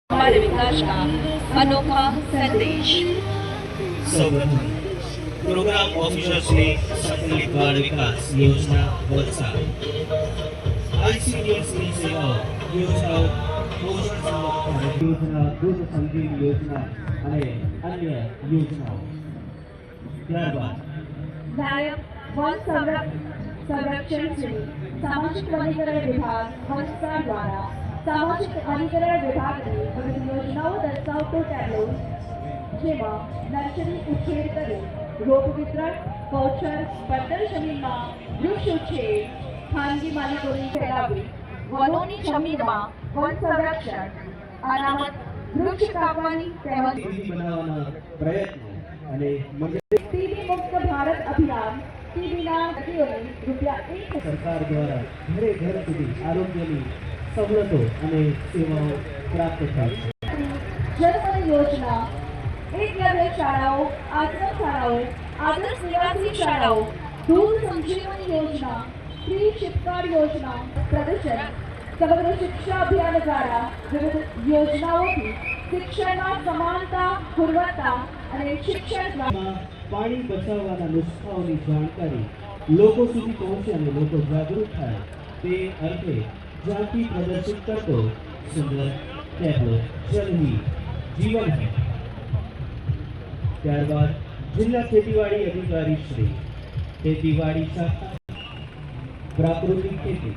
हमारे विकास का अनोखा संदेश। સૌપ્રથમ પ્રોગ્રામ ઓફિસર્સને સંકલિત બાળ વિકાસ યોજના વલસાડ આઈસીડીએસની સેવાઓ યોજનાઓ પોષણ સંરક્ષણ યોજના દૂધ સંજીવ યોજના અને અન્ય યોજનાઓ ત્યારબાદ नायक वन संरक्षण श्री सामाजिक वनीकरण विभाग वलसाड द्वारा सामाजिक वनीकरण विभाग ने विविध योजनाओं दर्शावतो टेबलो जेमा नर्सरी उछेर करे रोप वितरण वाउचर પડતર જમીનમાં વૃક્ષ ઉછેર ખાનગી માલિકોની ફેલાવણી વનોની જમીનમાં વન સંરક્ષણ અનામત વૃક્ષ કાપવાની તેમજ બનાવવાના પ્રયત્નો અને ટીબી મુક્ત ભારત અભિયાન ટીબીના દર્દીઓને ₹1 સરકાર દ્વારા ઘરે ઘર સુધી આરોગ્યની સવલતો અને સેવાઓ પ્રાપ્ત થાય છે. जनमन योजना एकलव्य शाळाओं आश्रम शाळाओं आदर्श निवासी शाळाओं दूध संजीवनी योजना फ्री शिपकार्ड योजना प्रदर्शन समग्र शिक्षा अभियान द्वारा विविध योजनाओं की शिक्षण में समानता गुणवत्ता અને શિક્ષણ દ્વારા પાણી બચાવવાના નુસ્ખાઓની જાણકારી લોકો સુધી પહોંચે અને લોકો જાગૃત થાય તે અર્થે ઝાંખી પ્રદર્શિત કરતો સુંદર ટેબ્લો જલ ही जीवन है. ત્યારબાદ જિલ્લા ખેતીવાડી અધિકારી શ્રી ખેતીવાડી શાખા પ્રાકૃતિક ખેતી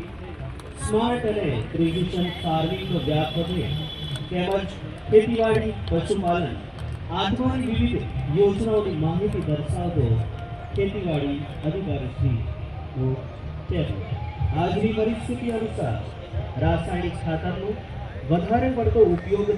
સ્માર્ટ અને પ્રિસિઝન ફાર્મિંગનો વ્યાપ વધે તેમજ ખેતીવાડી પશુપાલન આત્માની વિવિધ યોજનાઓની માહિતી દર્શાવતો ખેતીવાડી અધિકારી શ્રીનો ટેબ્લો આજની પરિસ્થિતિ અનુસાર રાસાયણિક ખાતરનો વધારે પડતો ઉપયોગ